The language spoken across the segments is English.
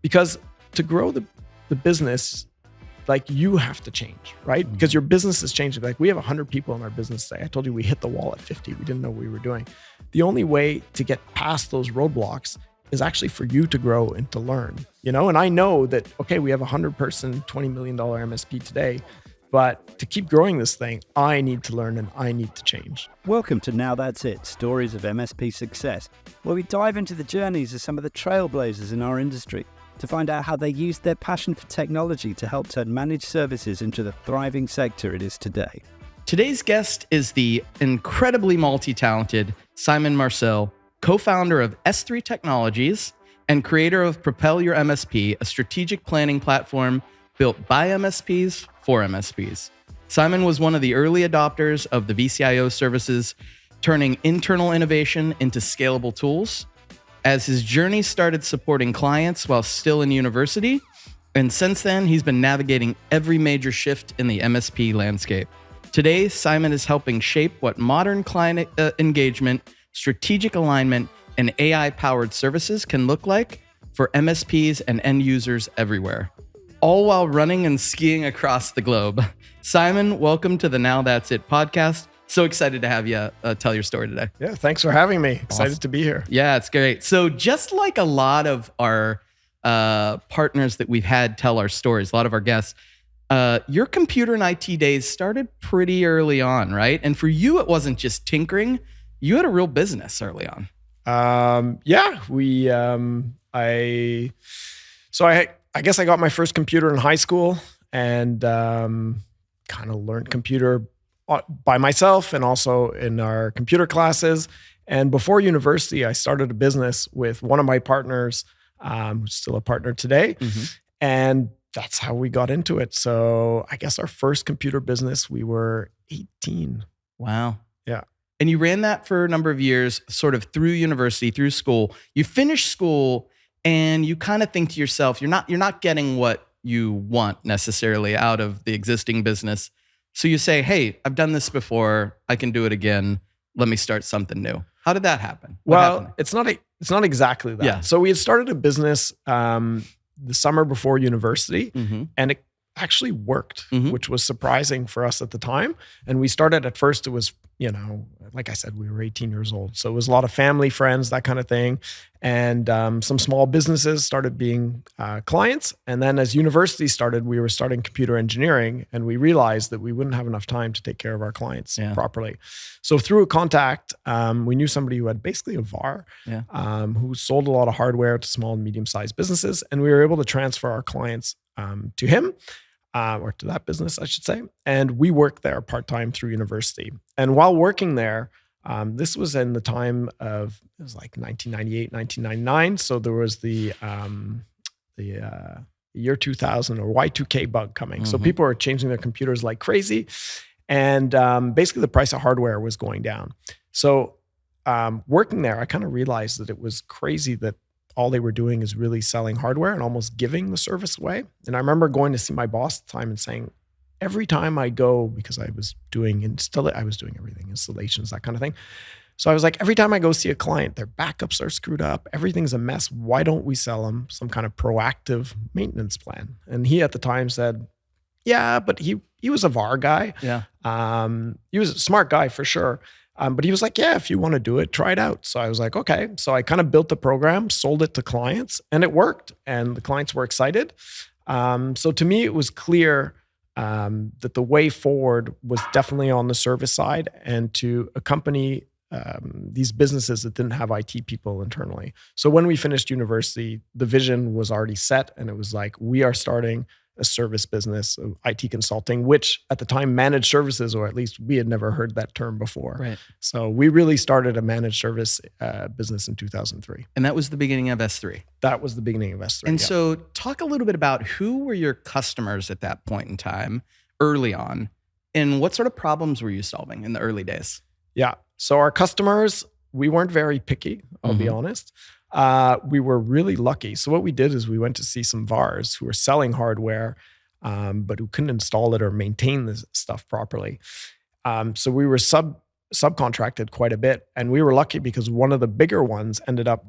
because to grow the business, like you have to change, right? Because your business is changing. Like we have 100 people in our business today. I told you we hit the wall at 50. We didn't know what we were doing. The only way to get past those roadblocks is actually for you to grow and to learn, And I know that, okay, we have a 100-person, $20 million MSP today, but to keep growing this thing, I need to learn and I need to change. Welcome to Now That's It, Stories of MSP Success, where we dive into the journeys of some of the trailblazers in our industry to find out how they used their passion for technology to help turn managed services into the thriving sector it is today. Today's guest is the incredibly multi-talented Simon Marcil, co-founder of S3 Technologies and creator of Propel Your MSP, a strategic planning platform built by MSPs for MSPs. Simon was one of the early adopters of the VCIO services, turning internal innovation into scalable tools. As his journey started supporting clients while still in university, and since then, he's been navigating every major shift in the MSP landscape. Today, Simon is helping shape what modern client engagement, strategic alignment, and AI-powered services can look like for MSPs and end users everywhere, all while running and skiing across the globe. Simon, welcome to the Now That's It podcast. So excited to have you tell your story today. Yeah, thanks for having me. Excited to be here. Yeah, it's great. So just like a lot of our partners that we've had tell our stories, a lot of our guests, your computer and IT days started pretty early on, right? And for you, it wasn't just tinkering. You had a real business early on. I guess I got my first computer in high school and kind of learned computer by myself and also in our computer classes. And before university, I started a business with one of my partners, who's still a partner today. And that's how we got into it. So I guess our first computer business, we were 18. Wow. Yeah. And you ran that for a number of years, sort of through university, through school. You finish school and you kind of think to yourself, you're not getting what you want necessarily out of the existing business. So you say, hey, I've done this before. I can do it again. Let me start something new. How did that happen? It's not exactly that. Yeah. So we had started a business the summer before university, and it actually worked, which was surprising for us at the time. And we started at first, it was, like I said, we were 18 years old. So it was a lot of family, friends, that kind of thing. And some small businesses started being clients. And then as university started, we were starting computer engineering, and we realized that we wouldn't have enough time to take care of our clients properly. So through a contact, we knew somebody who had basically a VAR, who sold a lot of hardware to small and medium-sized businesses. And we were able to transfer our clients to him. Or to that business, I should say. And we worked there part-time through university. And while working there, this was in the time of, it was like 1998, 1999. So there was the year 2000 or Y2K bug coming. So people were changing their computers like crazy. And basically the price of hardware was going down. So working there, I kind of realized that it was crazy that all they were doing is really selling hardware and almost giving the service away. And I remember going to see my boss at the time and saying, every time I go, because I was doing everything, installations, that kind of thing. So I was like, every time I go see a client, their backups are screwed up. Everything's a mess. Why don't we sell them some kind of proactive maintenance plan? And he at the time said, yeah, but he was a VAR guy. Yeah. He was a smart guy for sure. But he was like, yeah, if you want to do it, try it out. So I was like, okay. So I kind of built the program, sold it to clients, and it worked. And the clients were excited. So to me, it was clear that the way forward was definitely on the service side and to accompany these businesses that didn't have IT people internally. So when we finished university, the vision was already set. And it was like, we are starting a service business of IT consulting, which at the time managed services, or at least we had never heard that term before. Right. So we really started a managed service business in 2003. And that was the beginning of S3. That was the beginning of S3. And so talk a little bit about who were your customers at that point in time, early on, and what sort of problems were you solving in the early days? Yeah. So our customers, we weren't very picky, I'll be honest. We were really lucky. So what we did is we went to see some VARs who were selling hardware, but who couldn't install it or maintain this stuff properly. So we were subcontracted quite a bit. And we were lucky because one of the bigger ones ended up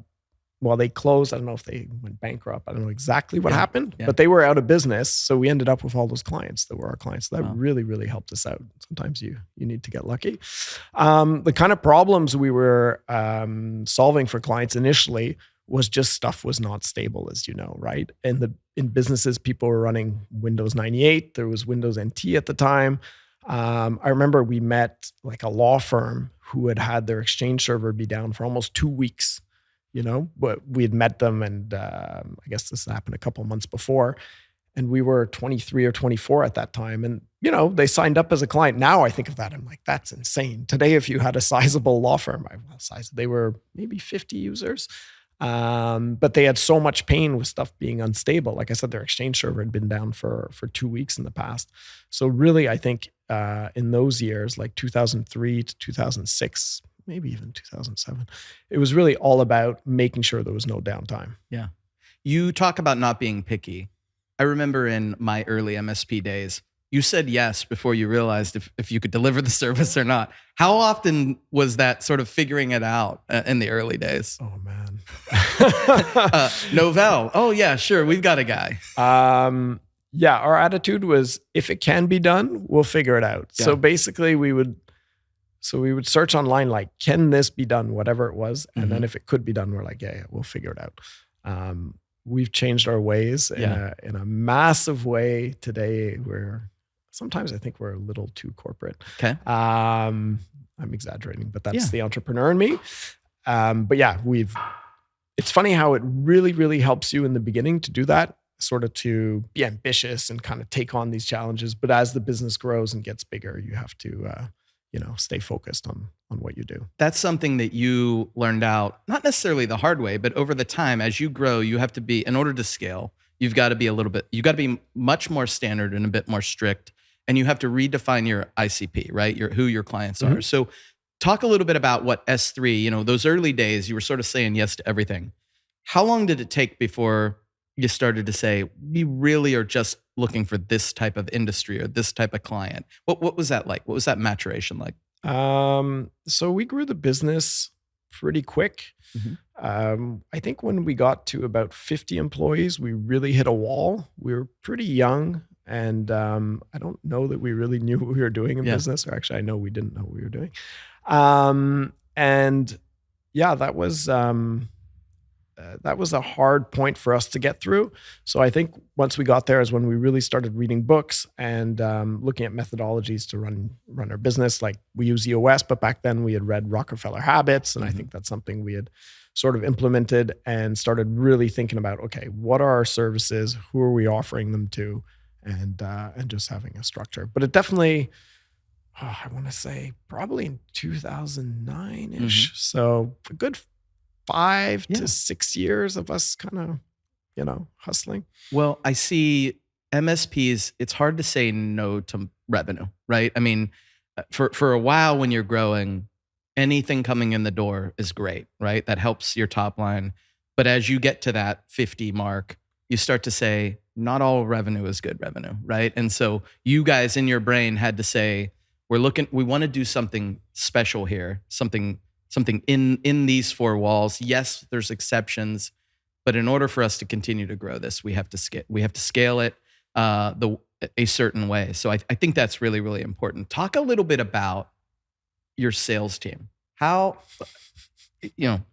they closed. I don't know if they went bankrupt. I don't know exactly what happened, Yeah. but they were out of business. So we ended up with all those clients that were our clients. That Wow. really, really helped us out. Sometimes you need to get lucky. The kind of problems we were solving for clients initially was just stuff was not stable, as you know, right? And in businesses, people were running Windows 98. There was Windows NT at the time. I remember we met like a law firm who had their Exchange server be down for almost 2 weeks, but we had met them, and I guess this happened a couple of months before, and we were 23 or 24 at that time. And, they signed up as a client. Now I think of that, I'm like, that's insane. Today, if you had a sizable law firm, they were maybe 50 users. But they had so much pain with stuff being unstable. Like I said, their Exchange server had been down for 2 weeks in the past. So really, I think in those years, like 2003 to 2006, maybe even 2007, it was really all about making sure there was no downtime. Yeah. You talk about not being picky. I remember in my early MSP days, you said yes before you realized if you could deliver the service or not. How often was that sort of figuring it out in the early days? Oh, man. Novell. Oh, yeah, sure. We've got a guy. Yeah, our attitude was, if it can be done, we'll figure it out. Yeah. So basically we would search online, like, can this be done? Whatever it was. And then if it could be done, we're like, yeah, we'll figure it out. We've changed our ways in a massive way today. Sometimes I think we're a little too corporate. Okay. I'm exaggerating, but that's the entrepreneur in me. But yeah, it's funny how it really, really helps you in the beginning to do that, sort of to be ambitious and kind of take on these challenges. But as the business grows and gets bigger, you have to, stay focused on what you do. That's something that you learned out, not necessarily the hard way, but over the time, as you grow, you have to be, in order to scale, you've got to be much more standard and a bit more strict. And you have to redefine your ICP, right? Who your clients are. So talk a little bit about what S3, those early days, you were sort of saying yes to everything. How long did it take before you started to say, we really are just looking for this type of industry or this type of client? What was that like? What was that maturation like? So we grew the business pretty quick. I think when we got to about 50 employees, we really hit a wall. We were pretty young. And I don't know that we really knew what we were doing in business, or actually, I know we didn't know what we were doing. And yeah, that was a hard point for us to get through. So I think once we got there is when we really started reading books and looking at methodologies to run our business. Like, we use EOS, but back then we had read Rockefeller Habits, and I think that's something we had sort of implemented and started really thinking about, okay, what are our services? Who are we offering them to? And just having a structure. But it definitely, I want to say probably in 2009-ish. So a good 5 to 6 years of us kind of, hustling. Well, I see MSPs, it's hard to say no to revenue, right? I mean, for a while when you're growing, anything coming in the door is great, right? That helps your top line. But as you get to that 50 mark, you start to say, not all revenue is good revenue, right? And so you guys in your brain had to say, we want to do something special here, something in these four walls. Yes, there's exceptions, but in order for us to continue to grow this, we have to scale it a certain way. So I think that's really, really important. Talk a little bit about your sales team. How,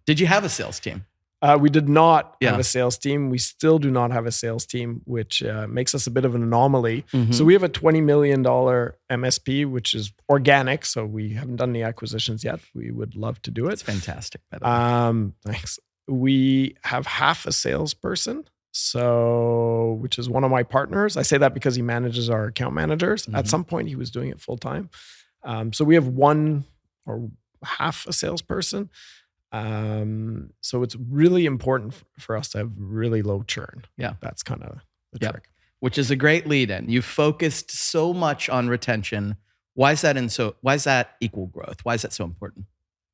did you have a sales team? We did not have a sales team. We still do not have a sales team, which makes us a bit of an anomaly. So we have a $20 million MSP, which is organic. So we haven't done any acquisitions yet. We would love to do it. It's fantastic, by the way. Thanks. We have half a salesperson, which is one of my partners. I say that because he manages our account managers. At some point, he was doing it full time. So we have one or half a salesperson. So it's really important for us to have really low churn. Yeah. That's kind of the trick. Which is a great lead in. You focused so much on retention. Why is that equal growth? Why is that so important?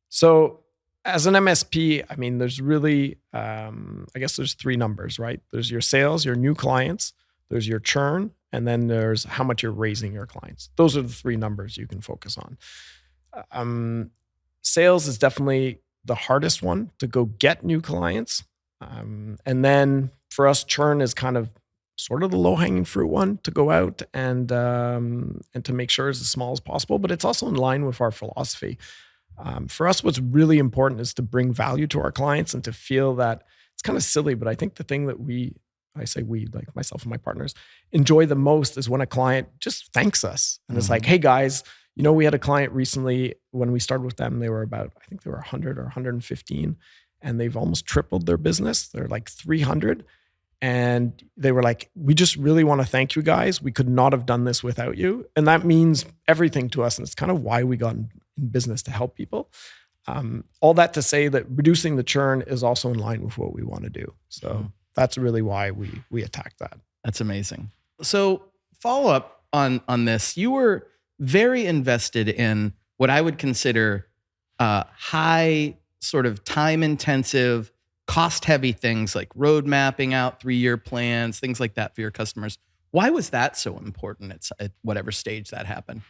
So as an MSP, I mean, there's really, I guess there's three numbers, right? There's your sales, your new clients, there's your churn, and then there's how much you're raising your clients. Those are the three numbers you can focus on. Sales is definitely the hardest one to go get new clients. And then for us, churn is kind of sort of the low-hanging fruit one to go out and to make sure it's as small as possible, but it's also in line with our philosophy. For us, what's really important is to bring value to our clients and to feel that it's kind of silly, but I think the thing that I say we, like myself and my partners, enjoy the most is when a client just thanks us. And it's like, hey guys, we had a client recently when we started with them, they were about, I think they were 100 or 115, and they've almost tripled their business. They're like 300. And they were like, we just really want to thank you guys. We could not have done this without you. And that means everything to us. And it's kind of why we got in business, to help people. All that to say that reducing the churn is also in line with what we want to do. So that's really why we attack that. That's amazing. So follow up on this. You were very invested in what I would consider high sort of time intensive, cost heavy things like road mapping out 3-year plans, things like that for your customers. Why was that so important at whatever stage that happened?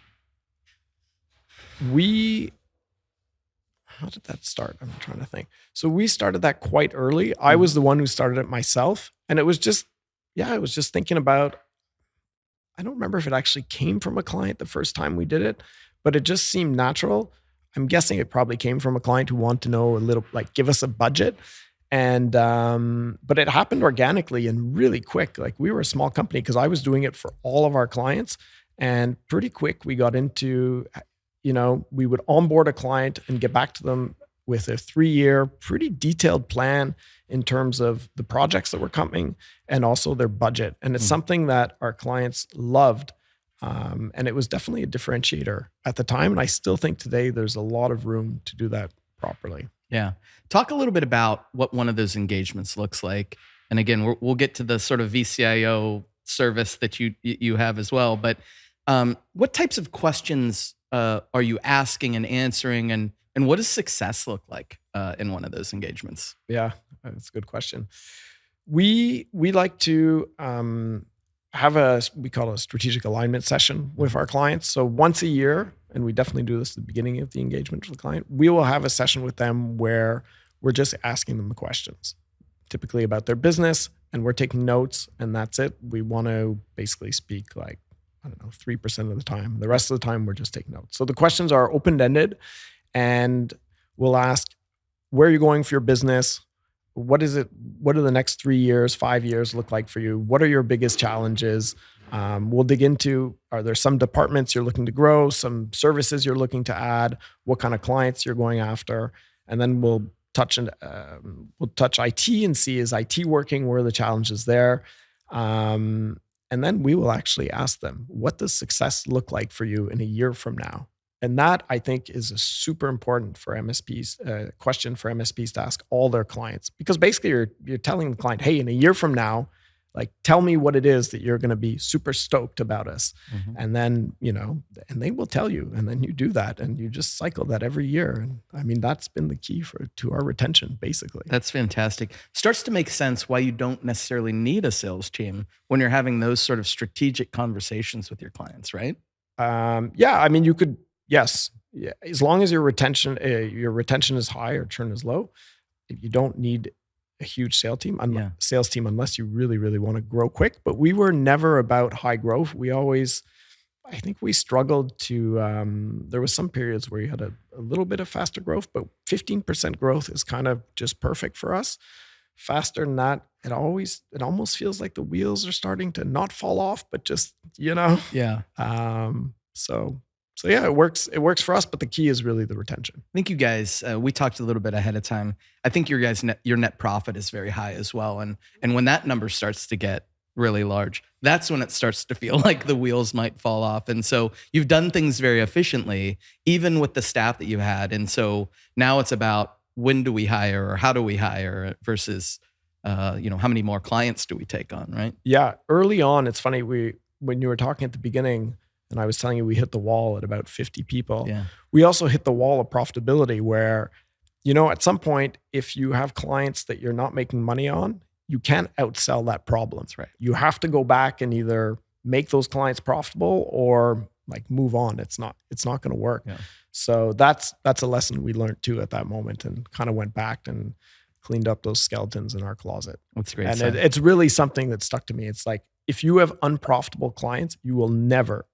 How did that start? I'm trying to think. So we started that quite early. I was the one who started it myself. And it was just thinking about, I don't remember if it actually came from a client the first time we did it, but it just seemed natural. I'm guessing it probably came from a client who wanted to know a little, like, give us a budget. And, but it happened organically and really quick. Like, we were a small company because I was doing it for all of our clients, and pretty quick we got into, we would onboard a client and get back to them with a 3-year, pretty detailed plan in terms of the projects that were coming and also their budget. And it's something that our clients loved. And it was definitely a differentiator at the time. And I still think today there's a lot of room to do that properly. Yeah. Talk a little bit about what one of those engagements looks like. And again, we'll get to the sort of VCIO service that you have as well. But what types of questions are you asking and answering, and what does success look like in one of those engagements? Yeah, that's a good question. We like to have we call it a strategic alignment session with our clients. So once a year, and we definitely do this at the beginning of the engagement with the client, we will have a session with them where we're just asking them the questions, typically about their business, and we're taking notes, and that's it. We want to basically speak like, 3% of the time. The rest of the time, we're just taking notes. So the questions are open-ended, and we'll ask, where are you going for your business? What is it? What do the next 3 years, 5 years look like for you? What are your biggest challenges? We'll dig into, are there some departments you're looking to grow, some services you're looking to add, what kind of clients you're going after? And then we'll touch IT and see, is IT working? Where are the challenges there? And then we will actually ask them, what does success look like for you in a year from now? And that, I think, is a super important for MSPs, question for MSPs to ask all their clients. Because basically you're telling the client, hey, in a year from now, like, tell me what it is that you're going to be super stoked about us. And then, and they will tell you, and then you do that, and you just cycle that every year. And I mean, that's been the key to our retention, basically. That's fantastic. Starts to make sense why you don't necessarily need a sales team when you're having those sort of strategic conversations with your clients, right? Yeah, I mean, you could, yes. Yeah, as long as your retention is high or churn is low, you don't need a huge sales team unless you really, really want to grow quick. But we were never about high growth. I think we struggled to, there was some periods where you had a little bit of faster growth, but 15% growth is kind of just perfect for us. Faster than that, it almost feels like the wheels are starting to not fall off, but just, Yeah. So yeah, it works. It works for us, but the key is really the retention. I think you guys, we talked a little bit ahead of time. I think your net profit is very high as well. And when that number starts to get really large, that's when it starts to feel like the wheels might fall off. And so you've done things very efficiently, even with the staff that you had. And so now it's about, when do we hire, or how do we hire, versus, how many more clients do we take on, right? Yeah. Early on, it's funny, when you were talking at the beginning, and I was telling you we hit the wall at about 50 people. Yeah. We also hit the wall of profitability where, at some point, if you have clients that you're not making money on, you can't outsell that problem. That's right. You have to go back and either make those clients profitable or like move on. It's not going to work. Yeah. So that's a lesson we learned too at that moment, and kind of went back and cleaned up those skeletons in our closet. That's great. And it's really something that stuck to me. It's like, if you have unprofitable clients, you will never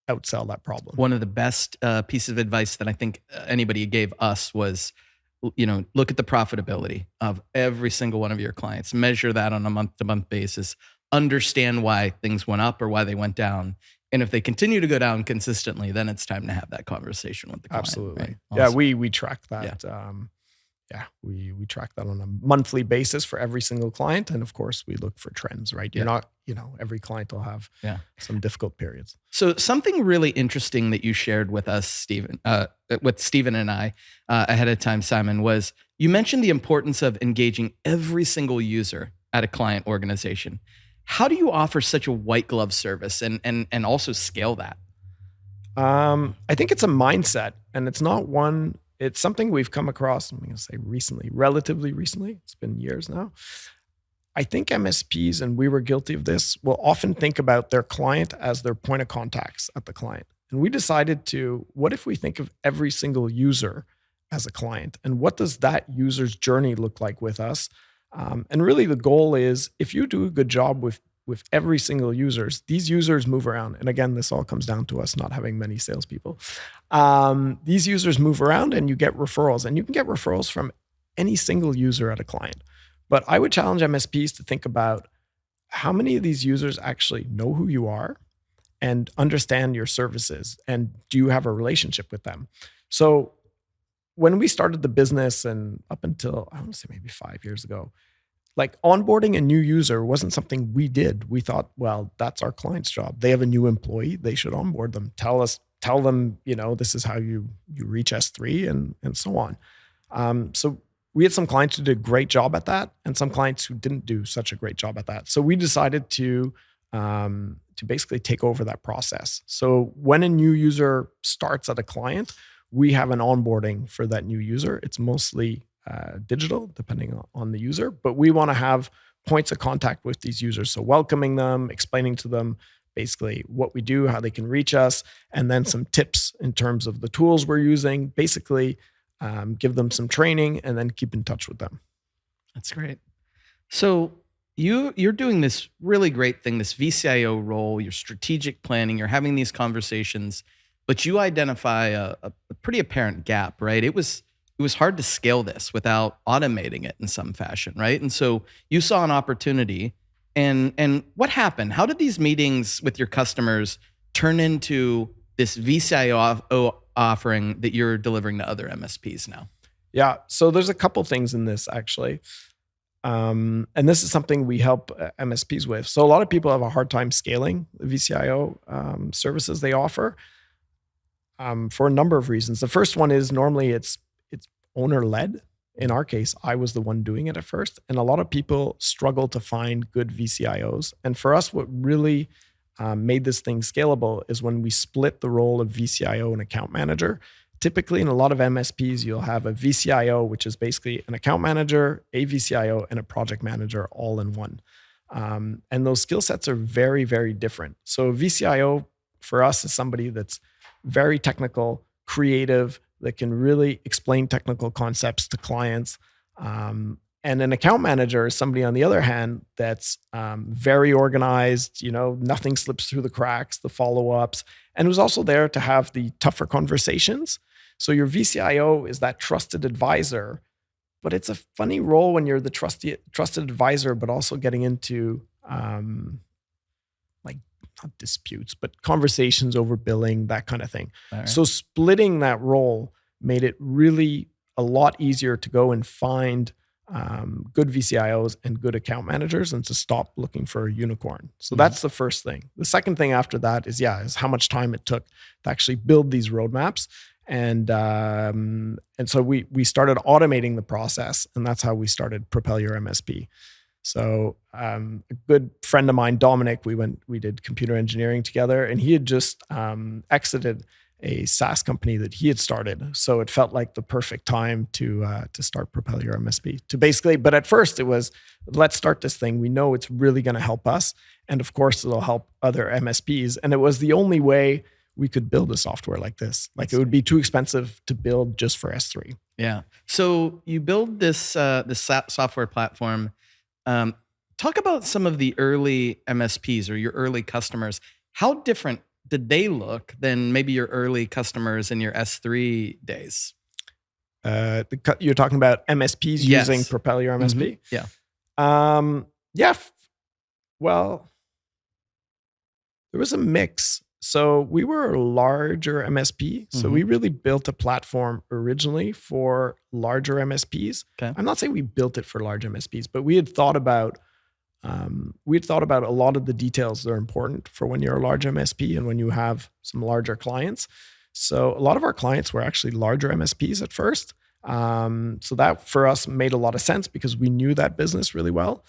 outsell that problem. One of the best pieces of advice that I think anybody gave us was, look at the profitability of every single one of your clients, measure that on a month-to-month basis, understand why things went up or why they went down. And if they continue to go down consistently, then it's time to have that conversation with the client. Absolutely. Right? Awesome. Yeah, we track that. Yeah. We track that on a monthly basis for every single client. And of course, we look for trends, right? You're not, every client will have some difficult periods. So something really interesting that you shared with us, Stephen, with Stephen and I ahead of time, Simon, was you mentioned the importance of engaging every single user at a client organization. How do you offer such a white glove service and also scale that? I think it's a mindset, and it's something we've come across, I'm going to say recently, relatively recently. It's been years now. I think MSPs, and we were guilty of this, will often think about their client as their point of contacts at the client. And we decided what if we think of every single user as a client? And what does that user's journey look like with us? And really the goal is, if you do a good job with every single users, these users move around. And again, this all comes down to us not having many salespeople. These users move around and you get referrals, and you can get referrals from any single user at a client. But I would challenge MSPs to think about how many of these users actually know who you are and understand your services, and do you have a relationship with them? So when we started the business, and up until, I want to say maybe 5 years ago, like onboarding a new user wasn't something we did. We thought, well, that's our client's job. They have a new employee. They should onboard them. Tell them, this is how you reach S3 and so on. So we had some clients who did a great job at that, and some clients who didn't do such a great job at that. So we decided to basically take over that process. So when a new user starts at a client, we have an onboarding for that new user. It's mostly digital, depending on the user, but we want to have points of contact with these users. So welcoming them, explaining to them basically what we do, how they can reach us, and then some tips in terms of the tools we're using, basically give them some training, and then keep in touch with them. That's great. So you're doing this really great thing, this VCIO role, your strategic planning, you're having these conversations, but you identify a pretty apparent gap, right? It was hard to scale this without automating it in some fashion, right? And so you saw an opportunity, and what happened? How did these meetings with your customers turn into this VCIO offering that you're delivering to other MSPs now? Yeah, so there's a couple things in this actually. And this is something we help MSPs with. So a lot of people have a hard time scaling the VCIO services they offer for a number of reasons. The first one is normally it's owner-led. In our case, I was the one doing it at first, and a lot of people struggle to find good VCIOs. And for us, what really made this thing scalable is when we split the role of VCIO and account manager. Typically, in a lot of MSPs, you'll have a VCIO, which is basically an account manager, a VCIO, and a project manager all in one. And those skill sets are very, very different. So a VCIO for us is somebody that's very technical, creative, that can really explain technical concepts to clients. And an account manager is somebody, on the other hand, that's very organized, nothing slips through the cracks, the follow-ups, and who's also there to have the tougher conversations. So your VCIO is that trusted advisor, but it's a funny role when you're the trusted advisor, but also getting into not disputes, but conversations over billing, that kind of thing. Right. So splitting that role made it really a lot easier to go and find good VCIOs and good account managers, and to stop looking for a unicorn. So that's the first thing. The second thing after that is how much time it took to actually build these roadmaps. And so we started automating the process, and that's how we started Propel Your MSP. So a good friend of mine, Dominic, we did computer engineering together, and he had just exited a SaaS company that he had started. So it felt like the perfect time to start Propel Your MSP. But at first it was, let's start this thing. We know it's really going to help us, and of course it'll help other MSPs. And it was the only way we could build a software like this. Like, it would be too expensive to build just for S3. Yeah. So you build this software platform. Talk about some of the early MSPs or your early customers. How different did they look than maybe your early customers in your S3 days? You're talking about MSPs using Yes. Propel Your MSP? Yeah. Yeah. Well, there was a mix. So we were a larger MSP. So we really built a platform originally for larger MSPs. Okay. I'm not saying we built it for large MSPs, but we had thought about a lot of the details that are important for when you're a large MSP and when you have some larger clients. So a lot of our clients were actually larger MSPs at first. So that for us made a lot of sense because we knew that business really well.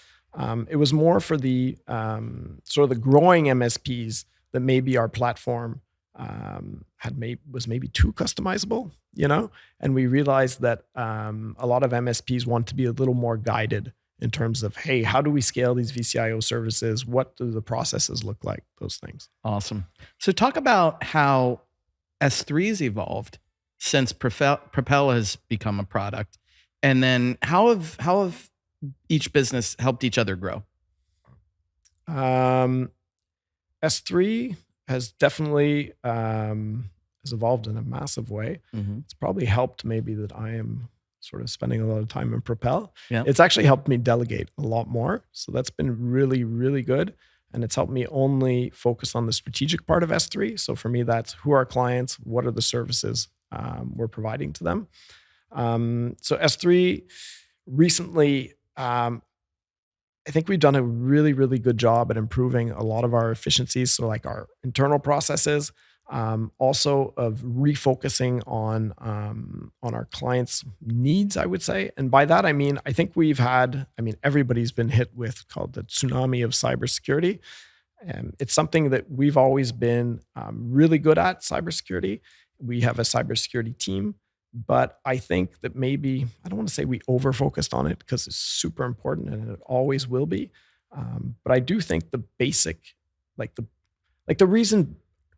It was more for the sort of the growing MSPs that maybe our platform was maybe too customizable, and we realized that a lot of MSPs want to be a little more guided in terms of, hey, how do we scale these VCIO services? What do the processes look like? Those things. Awesome. So talk about how S3's evolved since Propel has become a product, and then how have each business helped each other grow? S3 has definitely has evolved in a massive way. It's probably helped maybe that I am sort of spending a lot of time in Propel. Yeah. It's actually helped me delegate a lot more. So that's been really, really good. And it's helped me only focus on the strategic part of S3. So for me, that's who are our clients, what are the services we're providing to them. So S3 recently, I think we've done a really, really good job at improving a lot of our efficiencies. So like our internal processes, also of refocusing on our clients' needs, I would say. And by that, I think everybody's been hit with called the tsunami of cybersecurity. And it's something that we've always been really good at, cybersecurity. We have a cybersecurity team. But I think that maybe, I don't want to say we over-focused on it because it's super important and it always will be. But I do think the basic, the reason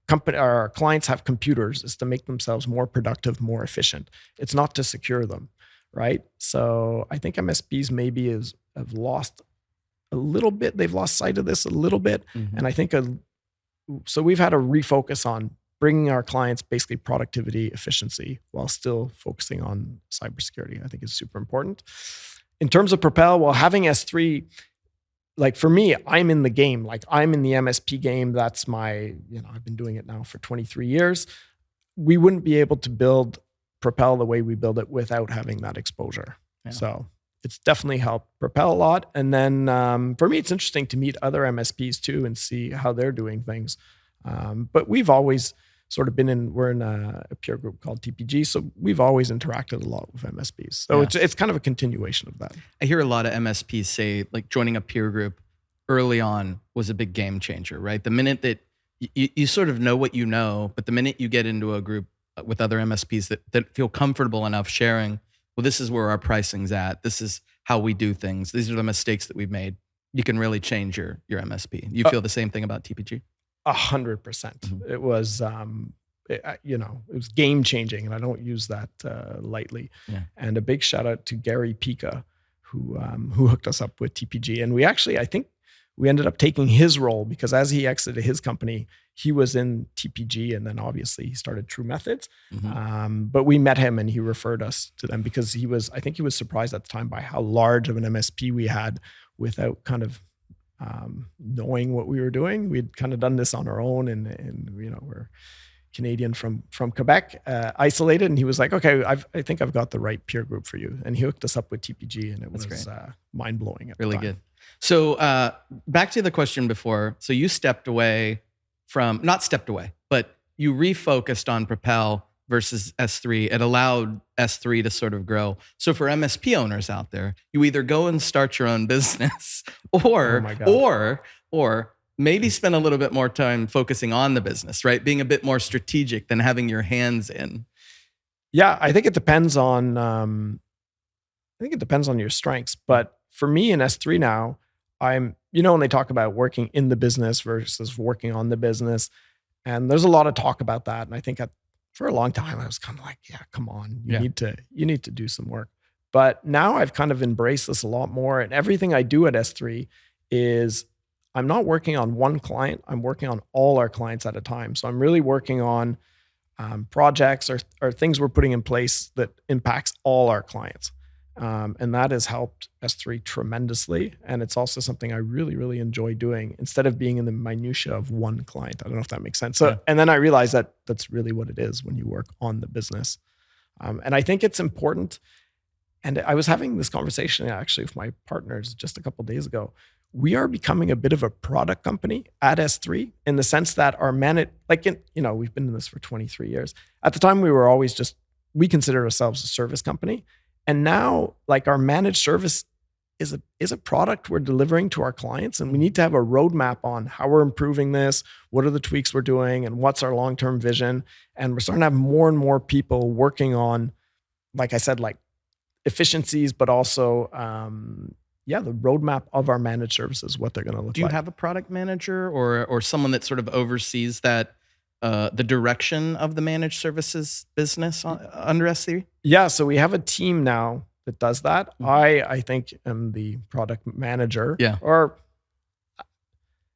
our clients have computers is to make themselves more productive, more efficient. It's not to secure them, right? So I think MSPs maybe have lost a little bit. They've lost sight of this a little bit. And I think, so we've had to refocus on bringing our clients basically productivity, efficiency, while still focusing on cybersecurity. I think is super important. In terms of Propel, well, having S3, like for me, I'm in the game. Like I'm in the MSP game. That's my, I've been doing it now for 23 years. We wouldn't be able to build Propel the way we build it without having that exposure. Yeah. So it's definitely helped Propel a lot. And then for me, it's interesting to meet other MSPs too and see how they're doing things. But we've always sort of we're in a peer group called TPG. So we've always interacted a lot with MSPs. So it's kind of a continuation of that. I hear a lot of MSPs say like joining a peer group early on was a big game changer, right? The minute that you sort of know what you know, but the minute you get into a group with other MSPs that feel comfortable enough sharing, well, this is where our pricing's at. This is how we do things. These are the mistakes that we've made. You can really change your MSP. You feel the same thing about TPG? 100%. It was, it was game changing, and I don't use that lightly. Yeah. And a big shout out to Gary Pika, who hooked us up with TPG. And I think we ended up taking his role because as he exited his company, he was in TPG, and then obviously he started True Methods. But we met him and he referred us to them because I think he was surprised at the time by how large of an MSP we had without kind of knowing what we were doing. We'd kind of done this on our own, and we're Canadian from Quebec, isolated. And he was like, okay, I think I've got the right peer group for you. And he hooked us up with TPG, and it was mind blowing. Really good. So back to the question before. So you not stepped away, but you refocused on Propel versus S3. It allowed S3 to sort of grow. So for MSP owners out there, you either go and start your own business or maybe spend a little bit more time focusing on the business, right? Being a bit more strategic than having your hands in. Yeah, I think it depends on your strengths. But for me in S3 now, I'm, when they talk about working in the business versus working on the business, and there's a lot of talk about that. And I think for a long time, I was kind of like, yeah, come on, you Yeah. need to do some work. But now I've kind of embraced this a lot more. And everything I do at S3 is I'm not working on one client. I'm working on all our clients at a time. So I'm really working on projects or things we're putting in place that impacts all our clients. And that has helped S3 tremendously. And it's also something I really, really enjoy doing instead of being in the minutia of one client. I don't know if that makes sense. So, Yeah. and then I realized that that's really what it is when you work on the business. And I think it's important. And I was having this conversation actually with my partners just a couple of days ago. We are becoming a bit of a product company at S3 in the sense that our we've been in this for 23 years. At the time, we were always we considered ourselves a service company. And now like our managed service is a product we're delivering to our clients. And we need to have a roadmap on how we're improving this, what are the tweaks we're doing, and what's our long-term vision. And we're starting to have more and more people working on, like I said, like efficiencies, but also, the roadmap of our managed services, what they're going to look like. Do you have a product manager or someone that sort of oversees that, the direction of the managed services business under S3? Yeah, so we have a team now that does that. I think am the product manager. Yeah. Or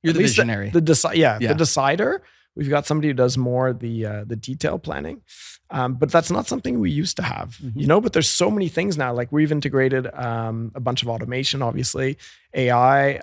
you're the visionary. The decider. We've got somebody who does more the detail planning, but that's not something we used to have, But there's so many things now. Like we've integrated a bunch of automation, obviously, AI,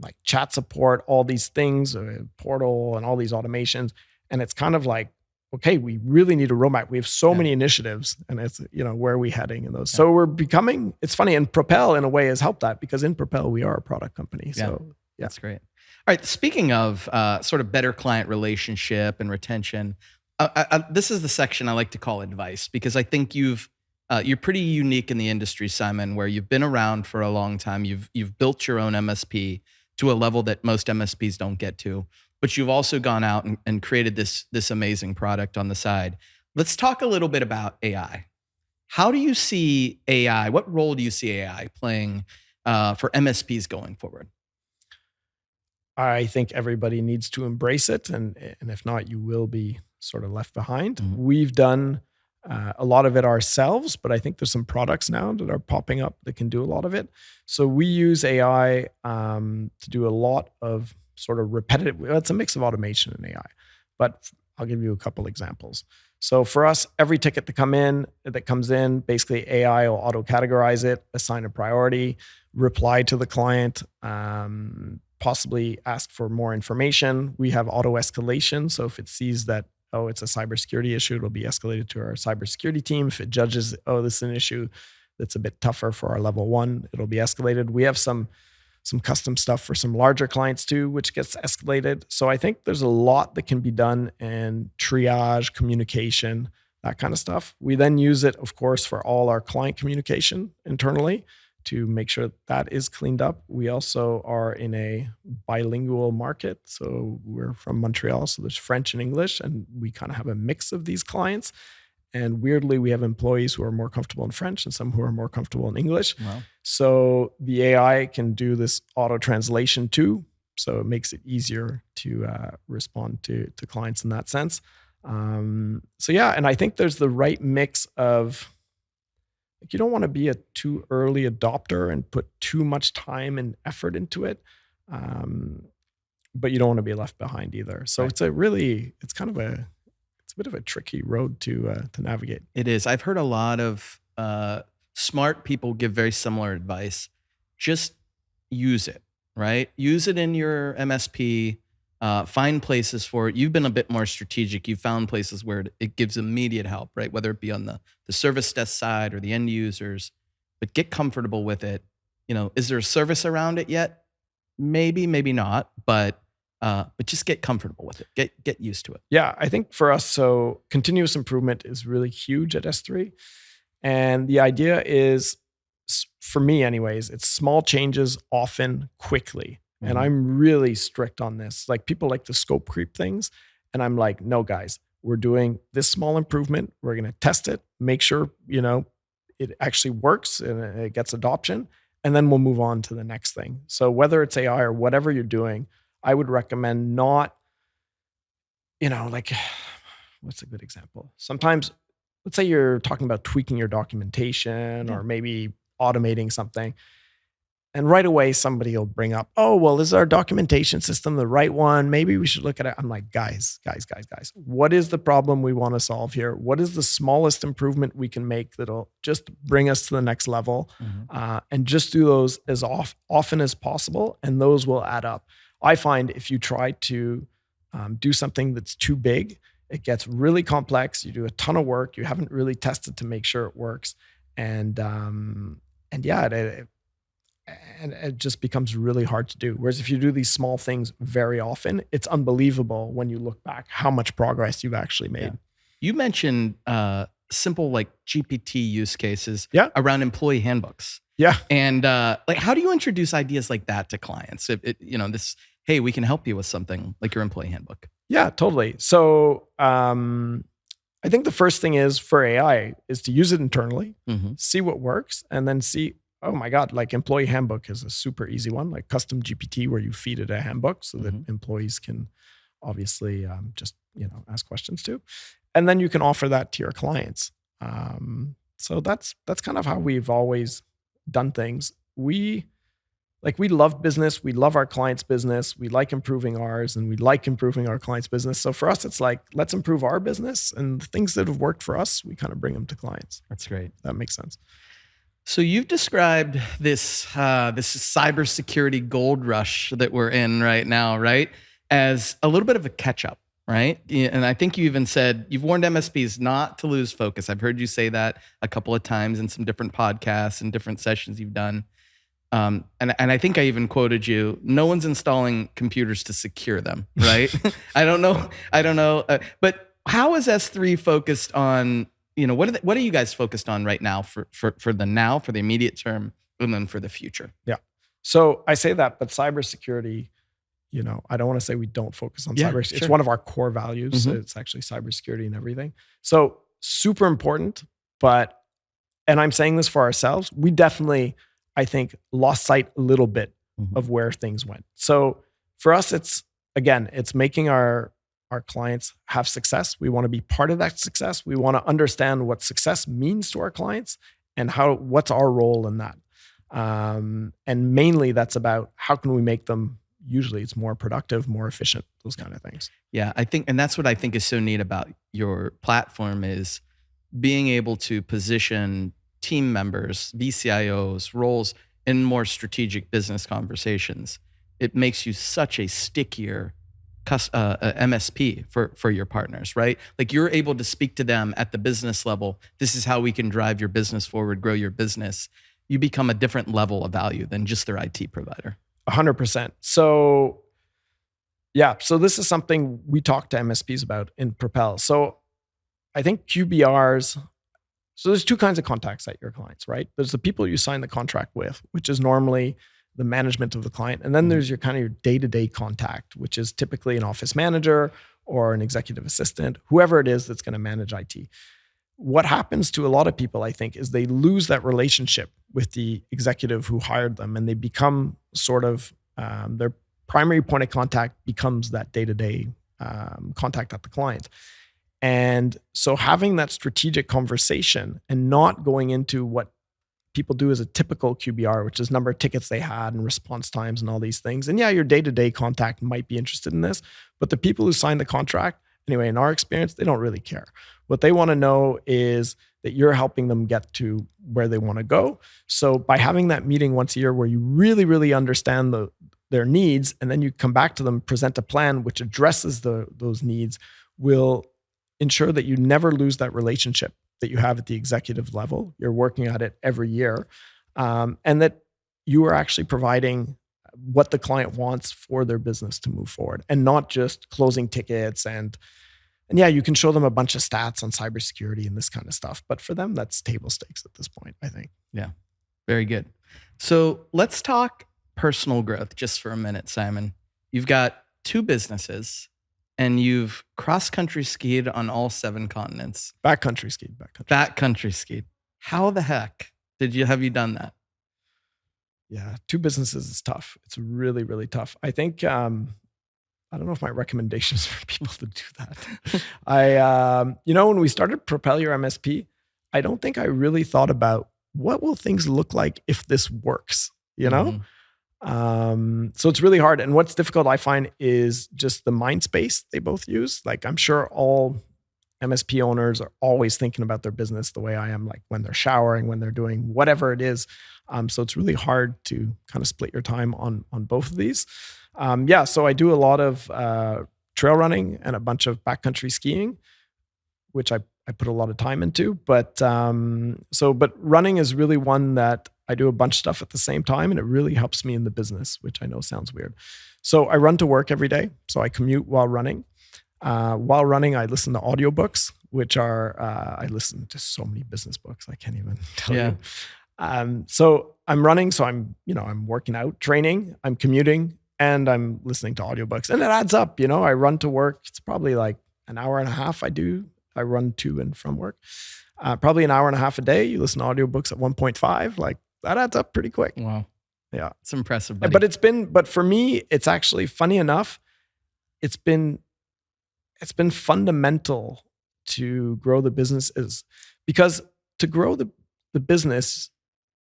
like chat support, all these things, portal, and all these automations. And it's kind of like, okay, we really need a roadmap. We have so many initiatives, and it's where are we heading in those? So we're becoming. It's funny, and Propel in a way has helped that because in Propel we are a product company. So that's great. All right. Speaking of sort of better client relationship and retention, this is the section I like to call advice because I think you're pretty unique in the industry, Simon, where you've been around for a long time. You've built your own MSP to a level that most MSPs don't get to, but you've also gone out and created this amazing product on the side. Let's talk a little bit about AI. How do you see AI? What role do you see AI playing for MSPs going forward? I think everybody needs to embrace it. And if not, you will be sort of left behind. We've done a lot of it ourselves, but I think there's some products now that are popping up that can do a lot of it. So we use AI to do a lot of sort of repetitive, it's a mix of automation and AI, but I'll give you a couple examples. So for us, every ticket that comes in, basically AI will auto-categorize it, assign a priority, reply to the client, possibly ask for more information. We have auto escalation. So if it sees that, it's a cybersecurity issue, it'll be escalated to our cybersecurity team. If it judges, this is an issue that's a bit tougher for our level 1, it'll be escalated. We have some custom stuff for some larger clients too, which gets escalated. So I think there's a lot that can be done in triage, communication, that kind of stuff. We then use it, of course, for all our client communication internally to make sure that is cleaned up. We also are in a bilingual market. So we're from Montreal, so there's French and English, and we kind of have a mix of these clients. And weirdly, we have employees who are more comfortable in French and some who are more comfortable in English. Wow. So the AI can do this auto translation too. So it makes it easier to respond to clients in that sense. And I think there's the right mix of, you don't want to be a too early adopter and put too much time and effort into it. But you don't want to be left behind either. So right. It's kind of a bit of a tricky road to navigate. It is. I've heard a lot of smart people give very similar advice. Just use it, right? Use it in your MSP. Find places for it. You've been a bit more strategic. You've found places where it gives immediate help, right? Whether it be on the service desk side or the end users, but get comfortable with it. Is there a service around it yet? Maybe, maybe not, but just get comfortable with it. Get used to it. Yeah, I think for us, so continuous improvement is really huge at S3. And the idea is, for me anyways, it's small changes often quickly. And I'm really strict on this. Like people like to scope creep things. And I'm like, no, guys, we're doing this small improvement. We're going to test it, make sure, it actually works and it gets adoption. And then we'll move on to the next thing. So whether it's AI or whatever you're doing, I would recommend not, what's a good example? Sometimes, let's say you're talking about tweaking your documentation or maybe automating something. And right away, somebody will bring up, oh, well, is our documentation system the right one? Maybe we should look at it. I'm like, guys. What is the problem we want to solve here? What is the smallest improvement we can make that'll just bring us to the next level? And just do those as often as possible. And those will add up. I find if you try to do something that's too big, it gets really complex. You do a ton of work. You haven't really tested to make sure it works. And it just becomes really hard to do. Whereas if you do these small things very often, it's unbelievable when you look back how much progress you've actually made. Yeah. You mentioned simple like GPT use cases around employee handbooks. Yeah. And like, how do you introduce ideas like that to clients? Hey, we can help you with something like your employee handbook. Yeah, totally. So I think the first thing is for AI is to use it internally, see what works, and then see, oh my God, like employee handbook is a super easy one, like custom GPT where you feed it a handbook so that employees can obviously just, ask questions to. And then you can offer that to your clients. So that's kind of how we've always done things. We love business. We love our clients' business. We like improving ours and we like improving our clients' business. So for us, it's like, let's improve our business, and the things that have worked for us, we kind of bring them to clients. That's great. That makes sense. So you've described this cybersecurity gold rush that we're in right now, right, as a little bit of a catch-up, right? And I think you even said you've warned MSPs not to lose focus. I've heard you say that a couple of times in some different podcasts and different sessions you've done. And I think I even quoted you, no one's installing computers to secure them, right? I don't know. But how is S3 focused on, what are you guys focused on right now for the immediate term, and then for the future? Yeah. So I say that, but cybersecurity, I don't want to say we don't focus on cyber. Sure. It's one of our core values. So it's actually cybersecurity and everything. So super important, and I'm saying this for ourselves, we definitely, I think, lost sight a little bit of where things went. So for us, it's making our clients have success. We want to be part of that success. We want to understand what success means to our clients and what's our role in that. And mainly that's about how can we make them, usually it's more productive, more efficient, those kind of things. Yeah, I think, and that's what I think is so neat about your platform is being able to position team members, VCIOs, roles in more strategic business conversations. It makes you such a stickier MSP for your partners, right? Like you're able to speak to them at the business level. This is how we can drive your business forward, grow your business. You become a different level of value than just their IT provider. 100%. So this is something we talk to MSPs about in Propel. So I think QBRs, so there's two kinds of contacts at your clients, right? There's the people you sign the contract with, which is normally the management of the client. And then there's your kind of your day-to-day contact, which is typically an office manager or an executive assistant, whoever it is that's going to manage IT. What happens to a lot of people, I think, is they lose that relationship with the executive who hired them, and they become sort of their primary point of contact becomes that day-to-day contact at the client. And so having that strategic conversation and not going into what people do as a typical QBR, which is number of tickets they had and response times and all these things. And your day-to-day contact might be interested in this, but the people who sign the contract, anyway, in our experience, they don't really care. What they want to know is that you're helping them get to where they want to go. So by having that meeting once a year where you really, really understand their needs, and then you come back to them, present a plan which addresses those needs, will ensure that you never lose that relationship that you have at the executive level. You're working at it every year, and that you are actually providing what the client wants for their business to move forward, and not just closing tickets. And you can show them a bunch of stats on cybersecurity and this kind of stuff, but for them, that's table stakes at this point, I think. Yeah, very good. So let's talk personal growth just for a minute, Simon. You've got 2 businesses. And you've cross-country skied on all 7 continents. Backcountry skied. Backcountry skied. How the heck have you done that? Yeah, 2 businesses is tough. It's really, really tough. I think I don't know if my recommendation is for people to do that. When we started Propel Your MSP, I don't think I really thought about what will things look like if this works, So it's really hard. And what's difficult, I find, is just the mind space they both use. Like, I'm sure all MSP owners are always thinking about their business the way I am, like when they're showering, when they're doing whatever it is. So it's really hard to kind of split your time on both of these. So I do a lot of trail running and a bunch of backcountry skiing, which I put a lot of time into. But running is really one that I do a bunch of stuff at the same time, and it really helps me in the business, which I know sounds weird. So I run to work every day. So I commute while running. While running, I listen to audiobooks, which are, I listen to so many business books, I can't even tell you. So I'm running, so I'm working out, training, I'm commuting, and I'm listening to audiobooks. And it adds up, I run to work. It's probably like an hour and a half I run to and from work. Probably an hour and a half a day. You listen to audiobooks at 1.5, like that adds up pretty quick. Wow. Yeah. It's impressive, buddy. But for me, it's actually funny enough, it's been fundamental to grow the business, because to grow the business,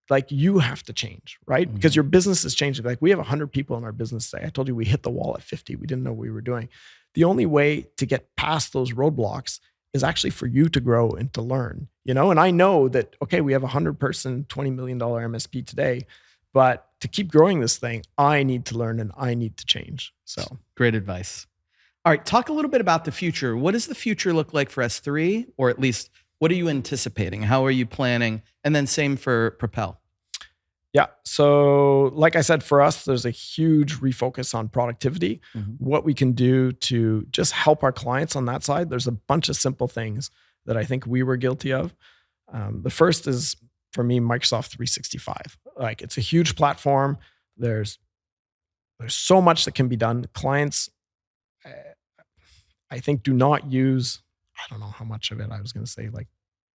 like, you have to change, right? Mm-hmm. Because your business is changing. Like, we have 100 people in our business today. I told you we hit the wall at 50. We didn't know what we were doing. The only way to get past those roadblocks is actually for you to grow and to learn, And I know that, okay, we have a 100-person, $20 million MSP today, but to keep growing this thing, I need to learn and I need to change. So great advice. All right, talk a little bit about the future. What does the future look like for S3? Or at least, what are you anticipating? How are you planning? And then same for Propel. Yeah. So like I said, for us, there's a huge refocus on productivity, what we can do to just help our clients on that side. There's a bunch of simple things that I think we were guilty of. The first is, for me, Microsoft 365. Like, it's a huge platform. There's so much that can be done. Clients, I think, do not use, I don't know how much of it. I was going to say like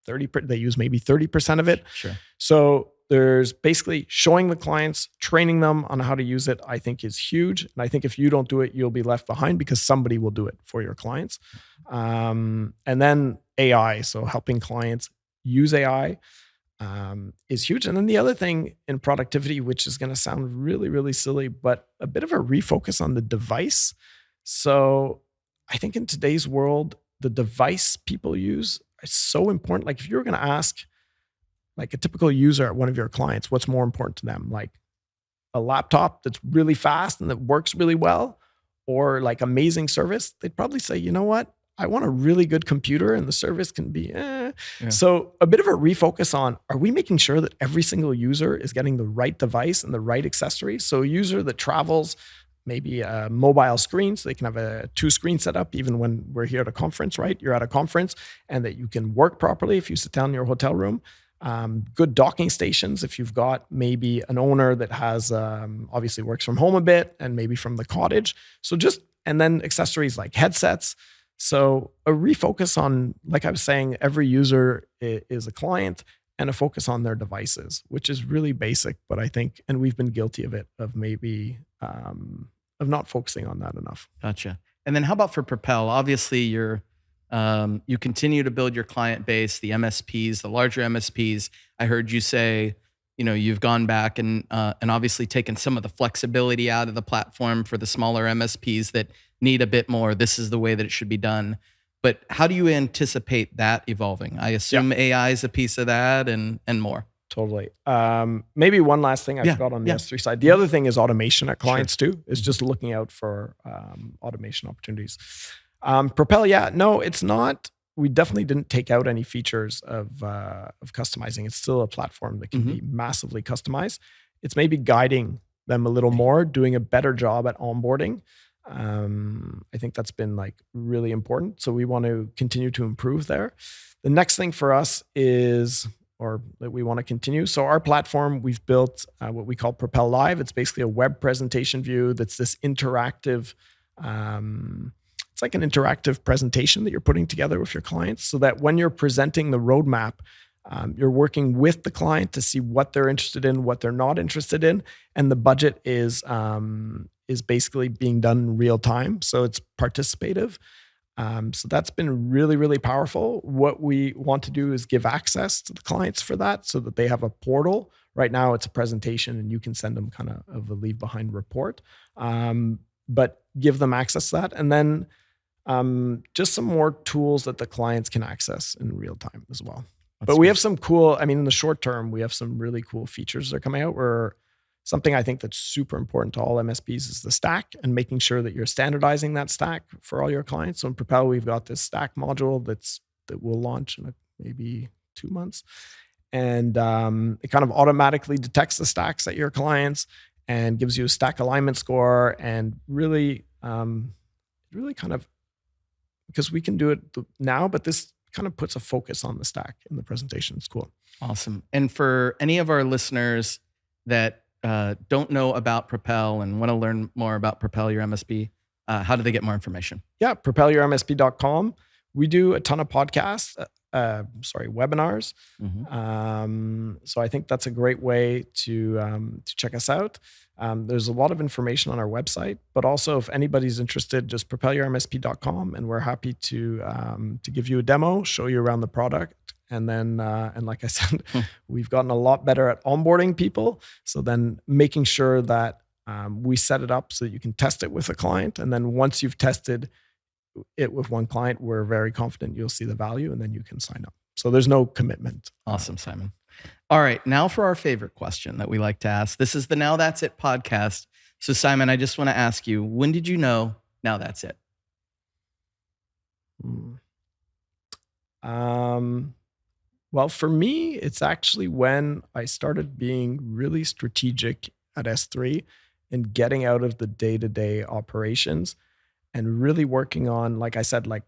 30%. They use maybe 30% of it. Sure. So there's basically showing the clients, training them on how to use it, I think is huge. And I think if you don't do it, you'll be left behind, because somebody will do it for your clients. And then AI. So helping clients use AI is huge. And then the other thing in productivity, which is going to sound really, really silly, but a bit of a refocus on the device. So I think in today's world, the device people use is so important. Like, if you're going to ask like a typical user at one of your clients, what's more important to them? Like a laptop that's really fast and that works really well, or like amazing service? They'd probably say, you know what? I want a really good computer and the service can be Yeah. So a bit of a refocus on, are we making sure that every single user is getting the right device and the right accessories? So a user that travels maybe a mobile screen, so they can have a 2-screen setup, even when we're here at a conference, right? You're at a conference, and that you can work properly if you sit down in your hotel room. Good docking stations if you've got maybe an owner that has obviously works from home a bit and maybe from the cottage. And then accessories like headsets. So a refocus on, like I was saying, every user is a client, and a focus on their devices, which is really basic, but I think, and we've been guilty of it, of maybe of not focusing on that enough. Gotcha. And then how about for Propel? Obviously, you continue to build your client base, the MSPs, the larger MSPs. I heard you say, you've gone back and obviously taken some of the flexibility out of the platform for the smaller MSPs that need a bit more. This is the way that it should be done. But how do you anticipate that evolving? I assume AI is a piece of that and more. Totally. Maybe one last thing I forgot on the S3 side. The other thing is automation at clients too, is just looking out for automation opportunities. Propel, no, it's not. We definitely didn't take out any features of customizing. It's still a platform that can be massively customized. It's maybe guiding them a little more, doing a better job at onboarding. I think that's been like really important. So we want to continue to improve there. The next thing for us is, or that we want to continue. So our platform, we've built what we call Propel Live. It's basically a web presentation view that's this interactive, it's like an interactive presentation that you're putting together with your clients, so that when you're presenting the roadmap, you're working with the client to see what they're interested in, what they're not interested in, and the budget is is basically being done in real time. So it's participative. So that's been really, really powerful. What we want to do is give access to the clients for that so that they have a portal. Right now it's a presentation and you can send them kind of a leave behind report, but give them access to that. And then just some more tools that the clients can access in real time as well. But we have some cool, in the short term, we have some really cool features that are coming out where something I think that's super important to all MSPs is the stack and making sure that you're standardizing that stack for all your clients. So in Propel, we've got this stack module that will launch in maybe 2 months. And it kind of automatically detects the stacks at your clients and gives you a stack alignment score and really kind of, because we can do it now, but this kind of puts a focus on the stack in the presentation. It's cool. Awesome. And for any of our listeners that don't know about Propel and want to learn more about Propel Your MSP, how do they get more information? Yeah, propelyourmsp.com. We do a ton of podcasts, webinars. So I think that's a great way to check us out. There's a lot of information on our website, but also if anybody's interested, just propelyourmsp.com, and we're happy to give you a demo, show you around the product. And then, and like I said, we've gotten a lot better at onboarding people. So then making sure that we set it up so that you can test it with a client. And then once you've tested it with one client, we're very confident you'll see the value and then you can sign up. So there's no commitment. Awesome, Simon. All right, now for our favorite question that we like to ask. This is the Now That's It podcast. So Simon, I just want to ask you, when did you know now that's it? Well, for me, it's actually when I started being really strategic at S3 and getting out of the day-to-day operations and really working on, like I said, like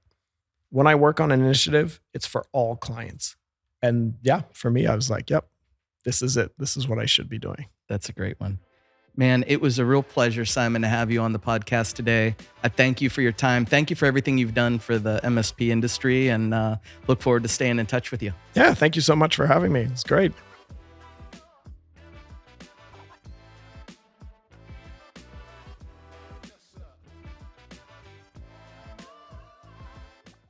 when I work on an initiative, it's for all clients. And yeah, for me, I was like, yep, this is it. This is what I should be doing. That's a great one. Man, it was a real pleasure, Simon, to have you on the podcast today. I thank you for your time. Thank you for everything you've done for the MSP industry, and look forward to staying in touch with you. Yeah, thank you so much for having me. It's great.